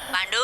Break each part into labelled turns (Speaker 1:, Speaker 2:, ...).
Speaker 1: पांडु,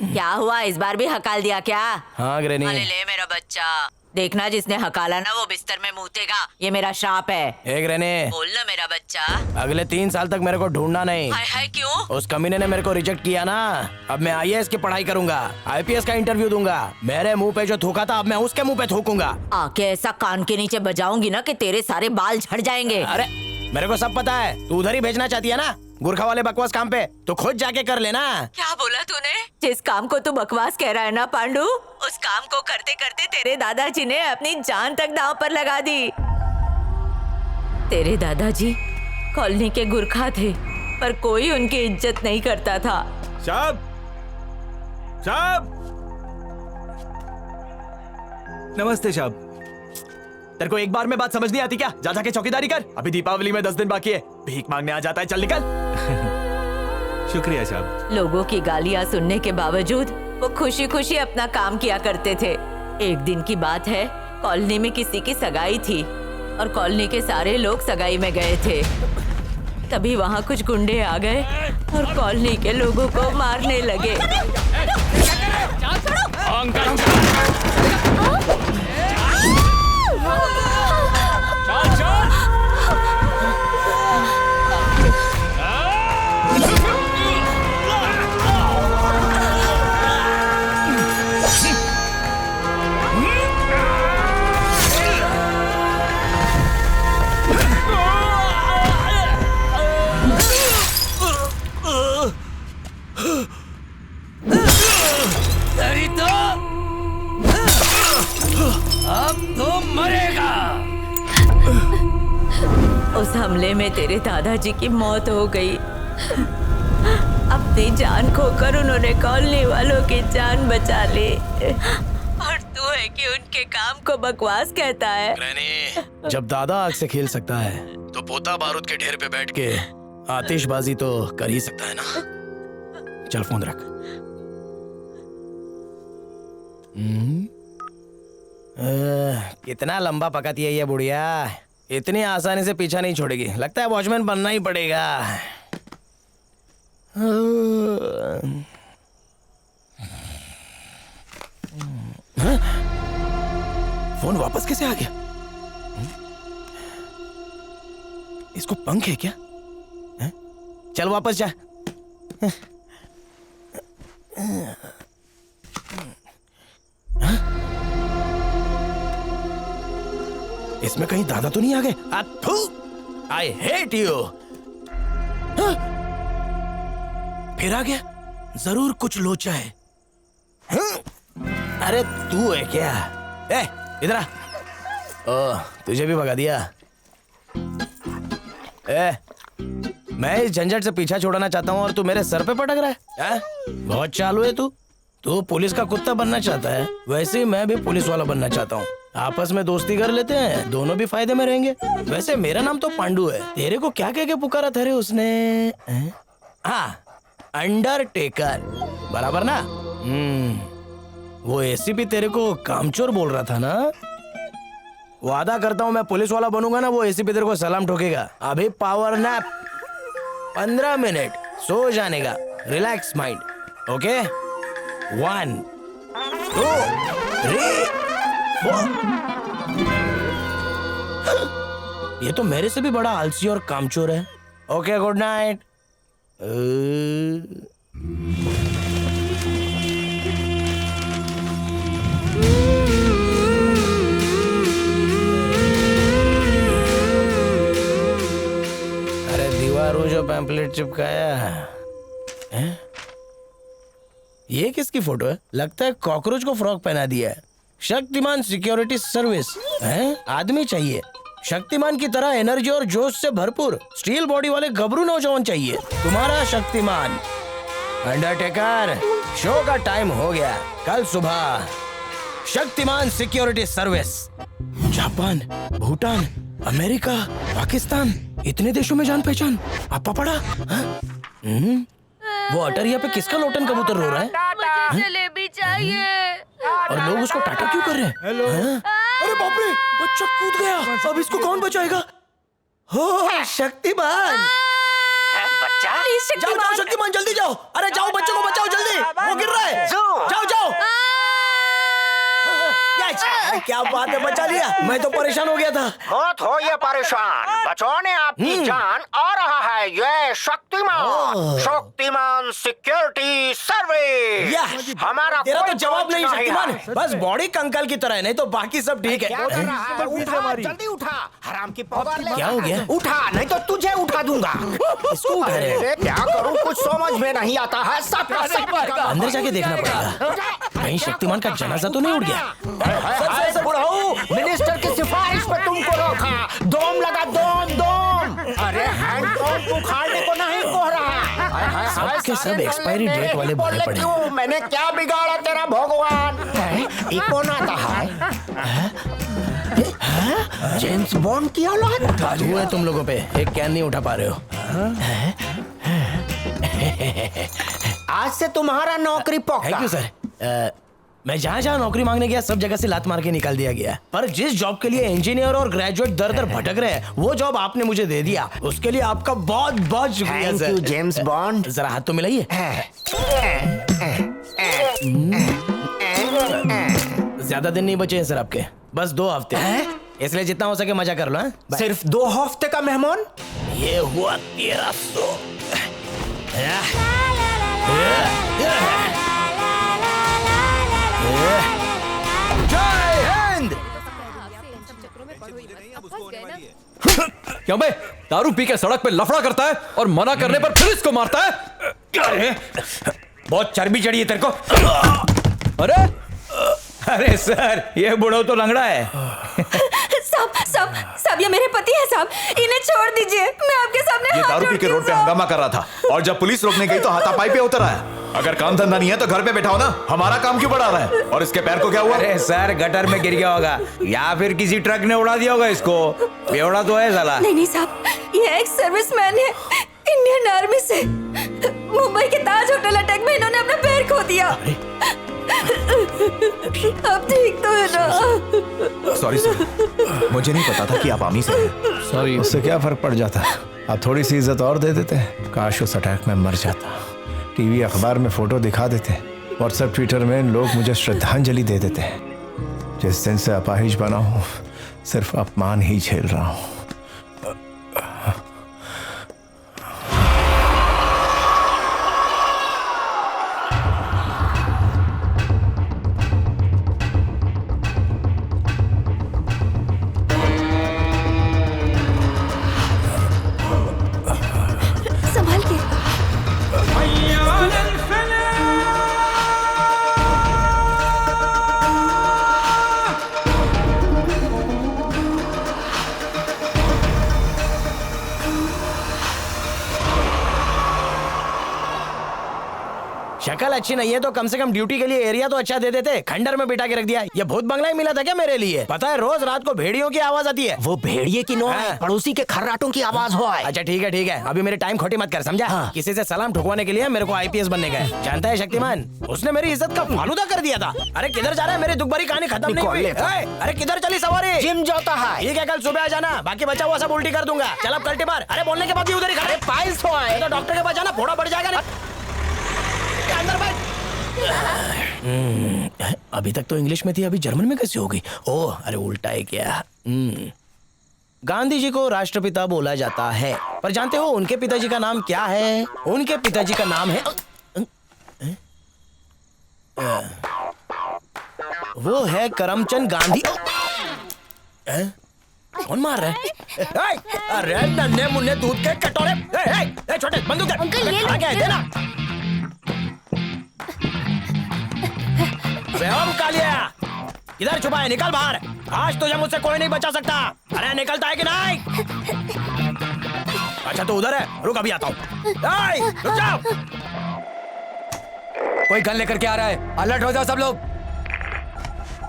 Speaker 1: क्या हुआ? इस बार भी हकाल दिया क्या?
Speaker 2: हाँ ग्रैनी।
Speaker 1: अरे ले मेरा बच्चा, देखना जिसने हकाला ना वो बिस्तर में मूतेगा। ये मेरा श्राप है।
Speaker 2: ए ग्रैनी,
Speaker 1: बोल ना मेरा बच्चा।
Speaker 2: अगले 3 साल तक मेरे को ढूंढना नहीं।
Speaker 1: हाय हाय क्यों?
Speaker 2: उस कमीने ने मेरे को रिजेक्ट किया ना, अब मैं IAS की पढ़ाई करूंगा, IPS का इंटरव्यू दूंगा। मेरे मुंह पे जो थूका था अब मैं उसके मुंह पे थूकूंगा।
Speaker 1: आके ऐसा कान के नीचे बजाऊंगी ना कि तेरे सारे बाल झड़ जाएंगे।
Speaker 2: अरे मेरे को सब पता है, तू उधर ही भेजना चाहती है ना गुरखा वाले बकवास काम पे, तो खुद जाके कर लेना।
Speaker 1: क्या बोला तूने? जिस काम को तू बकवास कह रहा है ना पांडु, उस काम को करते करते तेरे दादाजी ने अपनी जान तक दांव पर लगा दी। तेरे दादाजी कॉलोनी के गुरखा थे, पर कोई उनकी इज्जत नहीं करता था।
Speaker 3: साहब, साहब, नमस्ते साहब।
Speaker 4: तेरे को एक बार में बात समझ नहीं आती क्या? जा जाके चौकीदारी कर, अभी दीपावली में 10 दिन बाकी है। भीख मांगने आ जाता है, चल निकल।
Speaker 3: शुक्रिया साहब।
Speaker 1: लोगों की गालियां सुनने के बावजूद वो खुशी खुशी अपना काम किया करते थे। एक दिन की बात है, कॉलोनी में किसी की सगाई थी और कॉलोनी के सारे लोग सगाई में गए थे। तभी वहाँ कुछ गुंडे आ गए और कॉलोनी के लोगों को मारने लगे। उस हमले में तेरे दादाजी की मौत हो गई। अपनी जान खोकर उन्होंने कॉलोनी वालों की जान बचा ली। और तू है कि उनके काम को बकवास कहता है।
Speaker 2: ग्रैनी, जब दादा आग से खेल सकता है तो पोता बारूद के ढेर पे बैठ के आतिशबाजी तो कर ही सकता है ना। चल फोन रख। कितना लंबा पकाती है ये बुढ़िया, इतनी आसानी से पीछा नहीं छोड़ेगी। लगता है वॉचमैन बनना ही पड़ेगा। फोन वापस कैसे आ गया? इसको पंख है क्या? चल वापस जा। इसमें कहीं दादा तो नहीं आ गए? I hate you. फिर आ गया, जरूर कुछ लोचा है। अरे तू है क्या? ए, इधर आ। ओह, तुझे भी भगा दिया। ए, मैं इस झंझट से पीछा छोड़ना चाहता हूँ और तू मेरे सर पे पटक रहा है? बहुत चालू है तू। तू पुलिस का कुत्ता बनना चाहता है, वैसे ही मैं भी पुलिस वाला बनना चाहता हूँ। आपस में दोस्ती कर लेते हैं, दोनों भी फायदे में रहेंगे। वैसे मेरा नाम तो पांडु है, तेरे को क्या कह के पुकारा था रे उसने? हाँ, अंडरटेकर, बराबर ना? वो ACP तेरे को कामचोर बोल रहा था ना? वादा करता हूँ मैं पुलिस वाला बनूंगा ना, वो ACP तेरे को सलाम ठोकेगा। अभी पावर नैप 15 मिनट, सो जाने का। Relax mind, okay? 1 2 3 4। ये तो मेरे से भी बड़ा आलसी और कामचोर है। Okay, good night. अरे दीवारों जो पैम्पलेट चिपकाया है? ये किसकी फोटो है? लगता है कॉकरोच को फ्रॉक पहना दिया है। शक्तिमान सिक्योरिटी सर्विस है? आदमी चाहिए शक्तिमान की तरह एनर्जी और जोश से भरपूर, स्टील बॉडी वाले गबरू नौजवान चाहिए। तुम्हारा शक्तिमान। अंडरटेकर, शो का टाइम हो गया। कल सुबह Shaktimaan security service. Japan, Bhutan, America, Pakistan, इतने देशों में जान पहचान। आपा पड़ा? वो अटरिया पे किसका लोटन कबूतर रो रहा है?
Speaker 5: मुझे जलेबी चाहिए।
Speaker 2: और लोग उसको टाटा क्यों कर रहे हैं?
Speaker 3: हेलो।
Speaker 2: अरे बाप रे, बच्चा कूद गया। अब इसको कौन बचाएगा? हो शक्तिमान।
Speaker 1: प्लीज
Speaker 2: जाओ क्या बात है, बचा लिया। मैं तो परेशान हो गया था।
Speaker 6: मत हो ये परेशान, बचाने आपकी जान आ रहा है ये शक्तिमान सिक्योरिटी सर्विस। हमारा
Speaker 2: तेरा
Speaker 6: कोई
Speaker 2: तो जवाब नहीं शक्तिमान,
Speaker 6: है।
Speaker 2: बस बॉडी कंकाल की तरह है, नहीं तो बाकी सब ठीक
Speaker 6: क्या कर
Speaker 2: है।
Speaker 6: रहा है? उठा, जल्दी उठा, हराम की पवार ले।
Speaker 2: क्या हो गया?
Speaker 6: उठा, नहीं तो तुझे उठा दूंगा।
Speaker 2: इसको उठा रहे हो?
Speaker 6: अरे क्या करूं, कुछ समझ में नहीं आता है। सब
Speaker 2: अंदर जाके देखना पड़ेगा, कहीं शक्तिमान का जनाजा तो नहीं उड़ गया।
Speaker 6: बुढ़ऊ, मिनिस्टर की सिफारिश पे तुमको रोका। दोम लगा, दोम। अरे हैंड पंप उखाड़ने को नहीं कह रहा।
Speaker 2: सब के सब एक्सपायरी डेट वाले भरे पड़े हैं।
Speaker 6: मैंने क्या बिगाड़ा तेरा भगवान? ये कौन आता है? जेम्स बॉन्ड की औलाद।
Speaker 2: काबू है तुम लोगों पे, एक कैन नहीं उठा पा रहे हो।
Speaker 6: आज से तुम्हारा नौकरी पक्का।
Speaker 2: Thank you sir. मैं जहाँ जहाँ नौकरी मांगने गया सब जगह से लात मार के निकाल दिया गया, पर जिस जॉब के लिए इंजीनियर और ग्रेजुएट दर दर भटक रहे हैं, वो जॉब आपने मुझे दे दिया। उसके लिए आपका बहुत बहुत शुक्रिया
Speaker 6: thank
Speaker 2: sir.
Speaker 6: You James bond.
Speaker 2: जरा हाथ तो मिलाइए। ज्यादा दिन नहीं बचे हैं सर आपके, बस 2 हफ्ते, इसलिए जितना हो सके मजा कर लो। बाय।
Speaker 6: सिर्फ 2 हफ्ते का मेहमान?
Speaker 2: ये हुआ 1300। जय हिंद।
Speaker 7: क्यों बे, दारू पी के सड़क पे लफड़ा करता है और मना करने पर पुलिस को मारता है?
Speaker 2: अरे बहुत चर्बी चढ़ी है तेरे को।
Speaker 7: अरे
Speaker 2: अरे सर, ये बुढ़ो तो लंगड़ा है।
Speaker 5: साहब ये मेरे पति है साहब, इन्हें छोड़ दीजिए। मैं आपके सामने
Speaker 4: ये
Speaker 5: हाथ
Speaker 4: दारू पी
Speaker 5: जोड़ती
Speaker 4: के रोड
Speaker 5: हूँ,
Speaker 4: पे
Speaker 5: साहब।
Speaker 4: हंगामा कर रहा था और जब पुलिस रोकने गई तो हाथापाई पे उतर आया। अगर काम धंधा नहीं है तो घर पे बैठा हो ना, हमारा काम क्यों बढ़ा रहा है? और इसके पैर को क्या हुआ?
Speaker 8: अरे सर, गटर में गिर गया होगा या फिर किसी ट्रक ने उड़ा दिया होगा इसको। बेवड़ा तो है साला।
Speaker 5: नहीं साहब, ये एक सर्विसमैन है इंडियन आर्मी से। मुंबई के ताज होटल अटैक में इन्होंने अपना पैर खो दिया। अब ठीक तो है ना?
Speaker 4: सॉरी सर, मुझे नहीं पता था कि आप आर्मी से हैं।
Speaker 9: सॉरी, उससे क्या फर्क पड़ जाता। आप थोड़ी सी इज्जत और दे देते, काश उस अटैक में मर जाता। टीवी अखबार में फोटो दिखा देते, व्हाट्सएप ट्विटर में लोग मुझे श्रद्धांजलि दे देते। जिस दिन से अपाहिज बना हूँ सिर्फ अपमान ही झेल रहा हूँ।
Speaker 5: संभाल के।
Speaker 2: शक्ल अच्छी नहीं है तो कम से कम ड्यूटी के लिए एरिया तो अच्छा दे देते। खंडर में बिठा के रख दिया। ये भूत बंगला ही मिला था क्या मेरे लिए? पता है रोज रात को भेड़ियों की आवाज आती है।
Speaker 6: वो भेड़िए की नो है, पड़ोसी के खर्राटों की आवाज हो है।
Speaker 2: अच्छा ठीक है, अभी मेरे टाइम खोटी मत कर, समझा? किसी से सलाम ठुकवाने के लिए मेरे को आईपीएस बनने गए। जानता है शक्तिमान, उसने मेरी इज्जत का फालूदा कर दिया था। अरे किधर जा रहा है? मेरी दुख भरी कहानी खत्म नहीं हुई। अरे किधर चली सवारी?
Speaker 6: जिम जाता है।
Speaker 2: ठीक है, कल सुबह आ जाना, बाकी बचा हुआ सब उल्टी कर दूंगा। चल अब कल्टी मार। अरे बोलने के बाद भी उधर ही खड़े।
Speaker 6: पाइल्स हो है।
Speaker 2: तो डॉक्टर के पास जाना, फोड़ा बढ़ जाएगा। अंदर बैठ। अभी तक तो इंग्लिश में थी, अभी जर्मन में कैसे हो गई? ओह, अरे उल्टा है क्या? गांधी जी को राष्ट्रपिता बोला जाता है, पर जानते हो उनके पिताजी का नाम क्या है? उनके पिताजी का नाम है वो है करमचंद गांधी। कौन मार रहा है? अरे नन्हे मुन्ने दूध के कटोरे। छोटे बंदूक दे।
Speaker 5: अंकल, ये लो।
Speaker 2: आगे देना। अबे ओम कालिया, इधर छुपा है, निकल बाहर। आज तुझे मुझसे कोई नहीं बचा सकता। अरे निकलता है कि नहीं? अच्छा तो उधर है, रुक अभी आता हूँ। रुक जाओ।
Speaker 7: कोई गन लेकर के आ रहा है, अलर्ट हो जाओ सब लोग।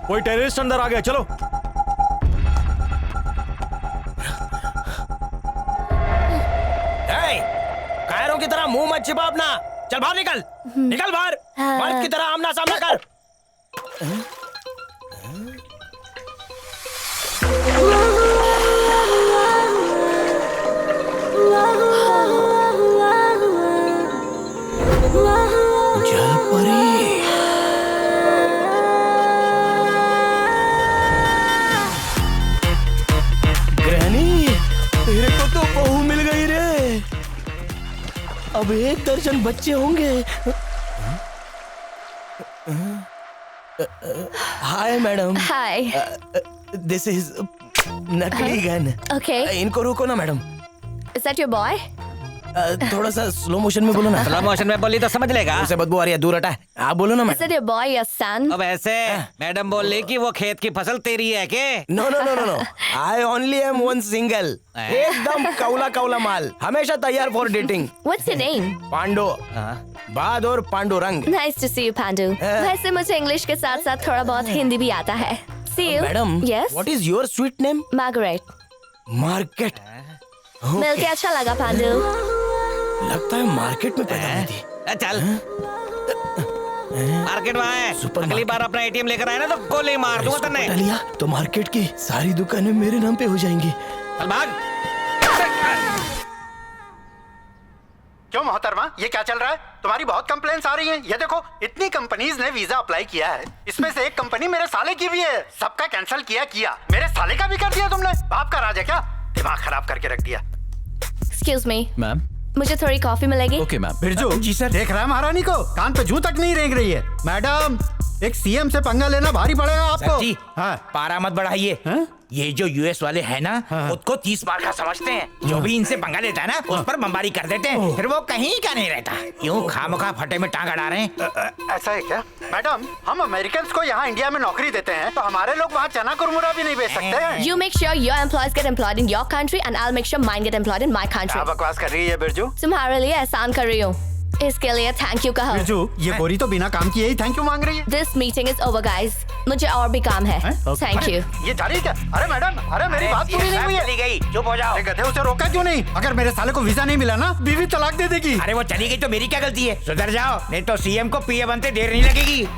Speaker 4: कोई टेररिस्ट अंदर आ गया, चलो।
Speaker 2: कायरों की तरह मुंह मत छिपा अपना। चल बाहर निकल। निकल बाहर। मर्द की तरह आमना सामना कर। जल परी। अब 1 दर्जन बच्चे होंगे। Hi madam.
Speaker 5: Hi.
Speaker 2: This is नकली गन।
Speaker 5: ओके।
Speaker 2: इनको रोको ना madam.
Speaker 5: Is that your boy?
Speaker 2: थोड़ा सा स्लो मोशन में बोलो ना।
Speaker 8: स्लो मोशन में बोली तो समझ लेगा।
Speaker 2: उसे बदबू आ रही है, दूर हटा। आप बोलो ना
Speaker 5: is
Speaker 2: madam.
Speaker 5: That your boy your son?
Speaker 8: अब ऐसे मैडम बोल रही कि वो खेत की फसल तेरी है के?
Speaker 2: No no no no no, I only am one single. एकदम कौला कौला माल, हमेशा तैयार for dating.
Speaker 5: What's your name?
Speaker 2: Pando, Bahadur Pandurang.
Speaker 5: Nice to see you Pandu. वैसे मुझे इंग्लिश के साथ साथ थोड़ा बहुत हिंदी भी आता है। See you.
Speaker 2: Madam,
Speaker 5: yes.
Speaker 2: What is your sweet name?
Speaker 5: Margaret.
Speaker 2: Market.
Speaker 5: मिलके अच्छा लगा पांडु।
Speaker 2: लगता है मार्केट में पैदा हुई थी।
Speaker 8: चल मार्केट वहाँ है। अगली बार अपना एटीएम लेकर आए ना तो गोली मार दूंगा तन्ने।
Speaker 2: पटा लिया तो मार्केट की सारी दुकानें मेरे नाम पे हो जाएंगी।
Speaker 8: चल भाग।
Speaker 6: क्यों मोहतरमा, ये क्या चल रहा है? तुम्हारी बहुत कंप्लेंट्स आ रही हैं। ये देखो, इतनी कंपनीज ने वीजा अप्लाई किया है, इसमें से एक कंपनी मेरे साले की भी है। सबका कैंसिल किया, मेरे साले का भी कर दिया तुमने। बाप का राज है क्या? दिमाग खराब करके रख दिया।
Speaker 5: Excuse me
Speaker 7: ma'am.
Speaker 5: मुझे थोड़ी कॉफी मिलेगी?
Speaker 7: Okay ma'am.
Speaker 6: Birju ji sir, देख रहा है महारानी को, कान पे जूं तक नहीं रेंग रही है। मैडम, एक सीएम से पंगा लेना भारी पड़ेगा आपको।
Speaker 8: जी
Speaker 6: हाँ।
Speaker 8: पारा मत बढ़ाइए। ये जो यूएस वाले हैं ना, खुद को 30 बार का समझते हैं। जो भी इनसे पंगा लेता है ना, उस पर बमबारी कर देते हैं। फिर वो कहीं का नहीं रहता। क्यों खामखा फटे में टांग अड़ा रहे हैं?
Speaker 6: ऐसा है क्या? मैडम, हम अमेरिकन को यहाँ इंडिया में नौकरी देते हैं, तो हमारे लोग वहाँ चना कुरमुरा भी नहीं बेच सकते हैं।
Speaker 5: You make sure your employees get employed in your country and I'll make sure mine get employed in my country.
Speaker 6: क्या बकवास कर रही है बिरजू?
Speaker 5: तुम्हारे लिए एहसान कर रही हूँ, इसके लिए थैंक यू कहो।
Speaker 6: बिरजू, ये गोरी तो बिना काम किए ही थैंक यू मांग रही है।
Speaker 5: This meeting is over, guys. मुझे और भी काम है। Thank you.
Speaker 6: ये जा रही है क्या? अरे मैडम, अरे मेरी बात पूरी नहीं हुई है।
Speaker 8: चली गई, चुप हो जाओ।
Speaker 6: अरे गधे, उसे रोका क्यों नहीं? अगर मेरे साले को वीजा नहीं मिला ना, बीवी तलाक दे देगी।
Speaker 8: अरे वो चली गई तो मेरी क्या गलती है? सुधर जाओ, नहीं तो सीएम को पीए बनते देर नहीं लगेगी।